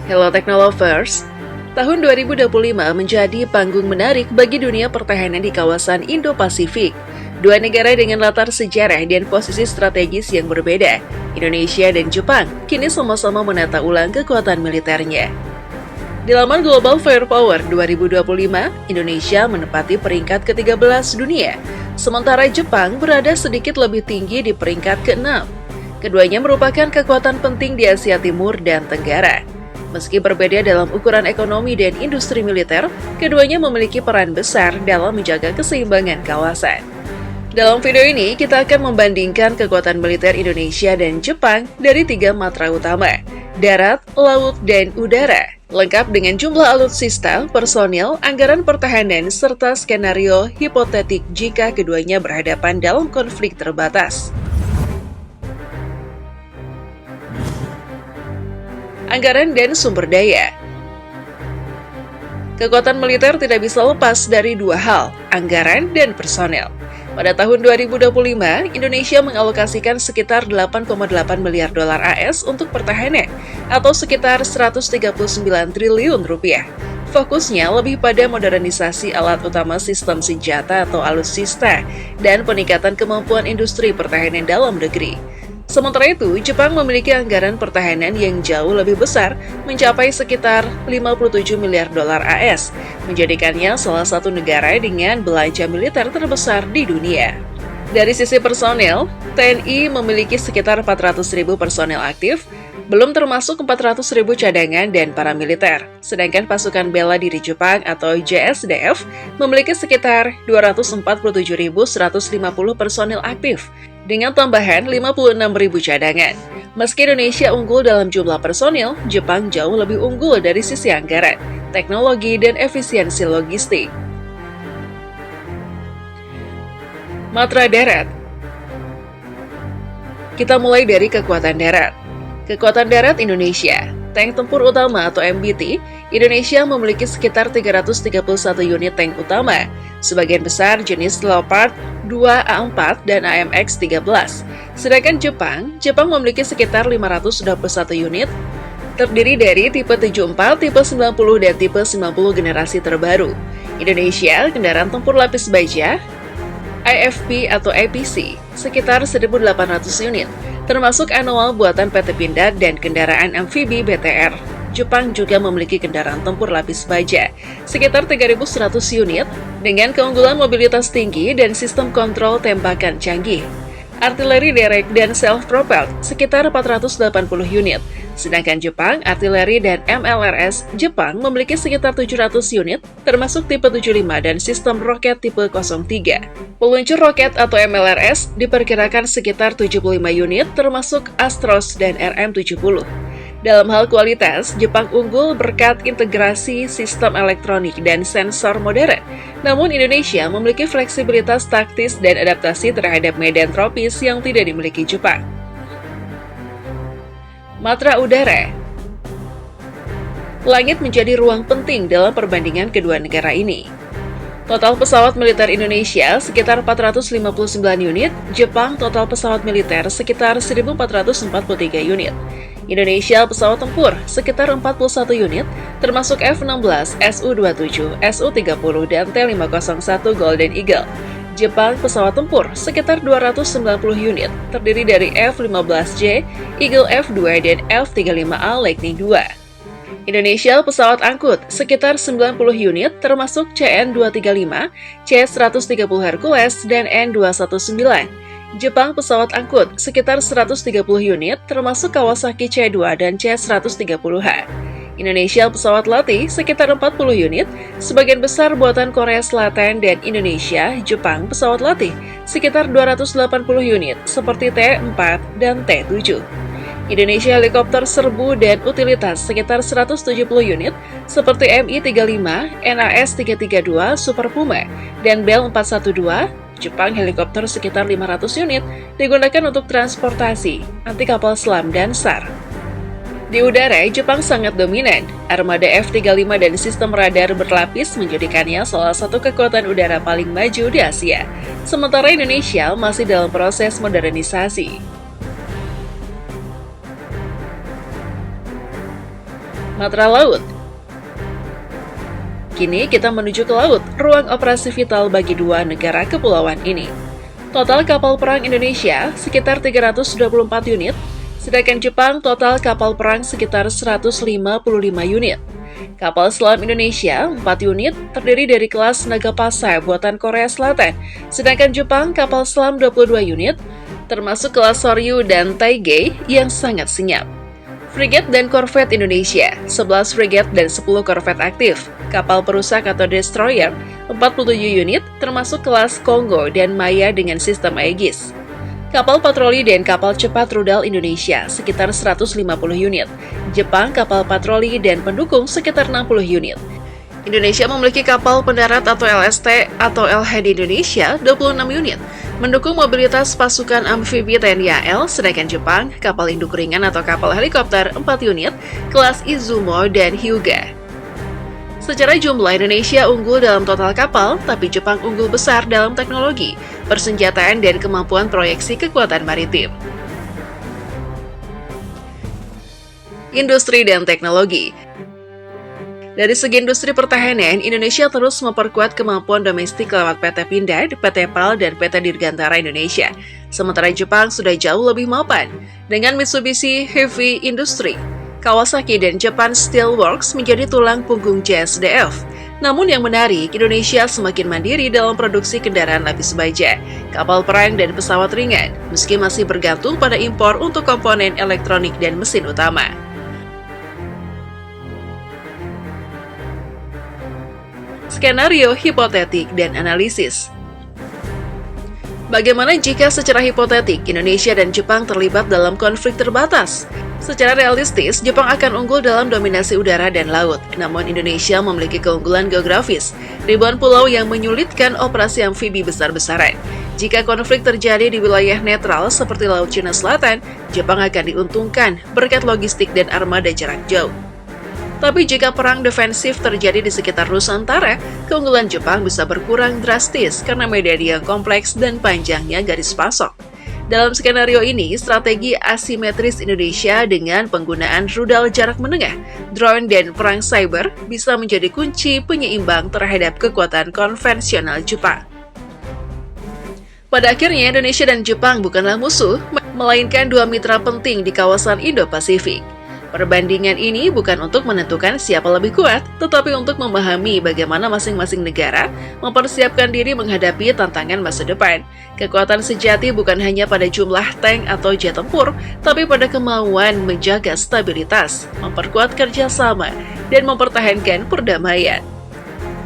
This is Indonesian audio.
Hello Technolovers, tahun 2025 menjadi panggung menarik bagi dunia pertahanan di kawasan Indo-Pasifik. Dua negara dengan latar sejarah dan posisi strategis yang berbeda, Indonesia dan Jepang, kini sama-sama menata ulang kekuatan militernya. Di laman Global Firepower 2025, Indonesia menempati peringkat ke-13 dunia, sementara Jepang berada sedikit lebih tinggi di peringkat ke-6. Keduanya merupakan kekuatan penting di Asia Timur dan Tenggara. Meski berbeda dalam ukuran ekonomi dan industri militer, keduanya memiliki peran besar dalam menjaga keseimbangan kawasan. Dalam video ini, kita akan membandingkan kekuatan militer Indonesia dan Jepang dari 3 matra utama, darat, laut, dan udara, lengkap dengan jumlah alutsista, personil, anggaran pertahanan, serta skenario hipotetik jika keduanya berhadapan dalam konflik terbatas. Anggaran dan sumber daya. Kekuatan militer tidak bisa lepas dari dua hal, anggaran dan personel. Pada tahun 2025, Indonesia mengalokasikan sekitar 8,8 miliar dolar AS untuk pertahanan, atau sekitar 139 triliun rupiah. Fokusnya lebih pada modernisasi alat utama sistem senjata atau alutsista, dan peningkatan kemampuan industri pertahanan dalam negeri. Sementara itu, Jepang memiliki anggaran pertahanan yang jauh lebih besar, mencapai sekitar 57 miliar dolar AS, menjadikannya salah satu negara dengan belanja militer terbesar di dunia. Dari sisi personel, TNI memiliki sekitar 400.000 personel aktif, belum termasuk 400.000 cadangan dan paramiliter. Sedangkan pasukan bela diri Jepang atau JSDF memiliki sekitar 247.150 personel aktif, dengan tambahan 56.000 cadangan. Meski Indonesia unggul dalam jumlah personil, Jepang jauh lebih unggul dari sisi anggaran, teknologi, dan efisiensi logistik. Matra darat. Kita mulai dari kekuatan darat. Kekuatan darat Indonesia. Tank tempur utama atau MBT, Indonesia memiliki sekitar 331 unit tank utama, sebagian besar jenis Leopard 2A4 dan AMX-13. Sedangkan Jepang memiliki sekitar 521 unit, terdiri dari tipe 74, tipe 90, dan tipe 90 generasi terbaru. Indonesia, kendaraan tempur lapis baja, IFP atau APC, sekitar 1.800 unit, termasuk anual buatan PT Pindad dan kendaraan amfibi BTR. Jepang juga memiliki kendaraan tempur lapis baja, sekitar 3.100 unit, dengan keunggulan mobilitas tinggi dan sistem kontrol tembakan canggih. Artileri derek dan self-propelled, sekitar 480 unit. Sedangkan Jepang, artileri dan MLRS Jepang memiliki sekitar 700 unit, termasuk tipe 75 dan sistem roket tipe 03. Peluncur roket atau MLRS diperkirakan sekitar 75 unit, termasuk Astros dan RM-70. Dalam hal kualitas, Jepang unggul berkat integrasi sistem elektronik dan sensor modern. Namun Indonesia memiliki fleksibilitas taktis dan adaptasi terhadap medan tropis yang tidak dimiliki Jepang. Matra udara. Langit menjadi ruang penting dalam perbandingan kedua negara ini. Total pesawat militer Indonesia sekitar 459 unit, Jepang total pesawat militer sekitar 1.443 unit. Indonesia pesawat tempur sekitar 41 unit, termasuk F-16, Su-27, Su-30, dan T-501 Golden Eagle. Jepang pesawat tempur sekitar 290 unit, terdiri dari F-15J, Eagle F-2, dan F-35A Lightning II. Indonesia pesawat angkut sekitar 90 unit, termasuk CN-235, C-130 Hercules, dan N-219. Jepang pesawat angkut sekitar 130 unit, termasuk Kawasaki C2 dan C130H. Indonesia pesawat latih sekitar 40 unit, sebagian besar buatan Korea Selatan dan Indonesia. Jepang pesawat latih sekitar 280 unit, seperti T4 dan T7. Indonesia helikopter serbu dan utilitas sekitar 170 unit, seperti Mi-35, NAS-332, Super Puma, dan Bell 412. Jepang helikopter sekitar 500 unit digunakan untuk transportasi, anti kapal selam, dan SAR. Di udara, Jepang sangat dominan. Armada F-35 dan sistem radar berlapis menjadikannya salah satu kekuatan udara paling maju di Asia. Sementara Indonesia masih dalam proses modernisasi. Matra Laut. Kini kita menuju ke laut, ruang operasi vital bagi dua negara kepulauan ini. Total kapal perang Indonesia sekitar 324 unit, sedangkan Jepang total kapal perang sekitar 155 unit. Kapal selam Indonesia 4 unit terdiri dari kelas Nagapasa buatan Korea Selatan, sedangkan Jepang kapal selam 22 unit, termasuk kelas Soryu dan Taige yang sangat senyap. Frigate dan korvet Indonesia, 11 frigate dan 10 korvet aktif, kapal perusak atau destroyer, 47 unit, termasuk kelas Kongo dan Maya dengan sistem Aegis. Kapal patroli dan kapal cepat rudal Indonesia, sekitar 150 unit. Jepang kapal patroli dan pendukung sekitar 60 unit. Indonesia memiliki kapal pendarat atau LST atau LH di Indonesia 26 unit, mendukung mobilitas pasukan amfibi TNI AL, sedangkan Jepang, kapal induk ringan atau kapal helikopter 4 unit, kelas Izumo dan Hyuga. Secara jumlah Indonesia unggul dalam total kapal, tapi Jepang unggul besar dalam teknologi, persenjataan dan kemampuan proyeksi kekuatan maritim. Industri dan teknologi. Dari segi industri pertahanan, Indonesia terus memperkuat kemampuan domestik lewat PT Pindad, PT PAL, dan PT Dirgantara Indonesia. Sementara Jepang sudah jauh lebih mapan. Dengan Mitsubishi Heavy Industry, Kawasaki dan Japan Steel Works menjadi tulang punggung JSDF. Namun yang menarik, Indonesia semakin mandiri dalam produksi kendaraan lapis baja, kapal perang, dan pesawat ringan, meski masih bergantung pada impor untuk komponen elektronik dan mesin utama. Skenario hipotetik dan analisis. Bagaimana jika secara hipotetik Indonesia dan Jepang terlibat dalam konflik terbatas? Secara realistis, Jepang akan unggul dalam dominasi udara dan laut, namun Indonesia memiliki keunggulan geografis, ribuan pulau yang menyulitkan operasi amfibi besar-besaran. Jika konflik terjadi di wilayah netral seperti Laut Cina Selatan, Jepang akan diuntungkan berkat logistik dan armada jarak jauh. Tapi jika perang defensif terjadi di sekitar Nusantara, keunggulan Jepang bisa berkurang drastis karena medan yang kompleks dan panjangnya garis pasok. Dalam skenario ini, strategi asimetris Indonesia dengan penggunaan rudal jarak menengah, drone, dan perang cyber bisa menjadi kunci penyeimbang terhadap kekuatan konvensional Jepang. Pada akhirnya, Indonesia dan Jepang bukanlah musuh, melainkan dua mitra penting di kawasan Indo-Pasifik. Perbandingan ini bukan untuk menentukan siapa lebih kuat, tetapi untuk memahami bagaimana masing-masing negara mempersiapkan diri menghadapi tantangan masa depan. Kekuatan sejati bukan hanya pada jumlah tank atau jet tempur, tapi pada kemauan menjaga stabilitas, memperkuat kerjasama, dan mempertahankan perdamaian.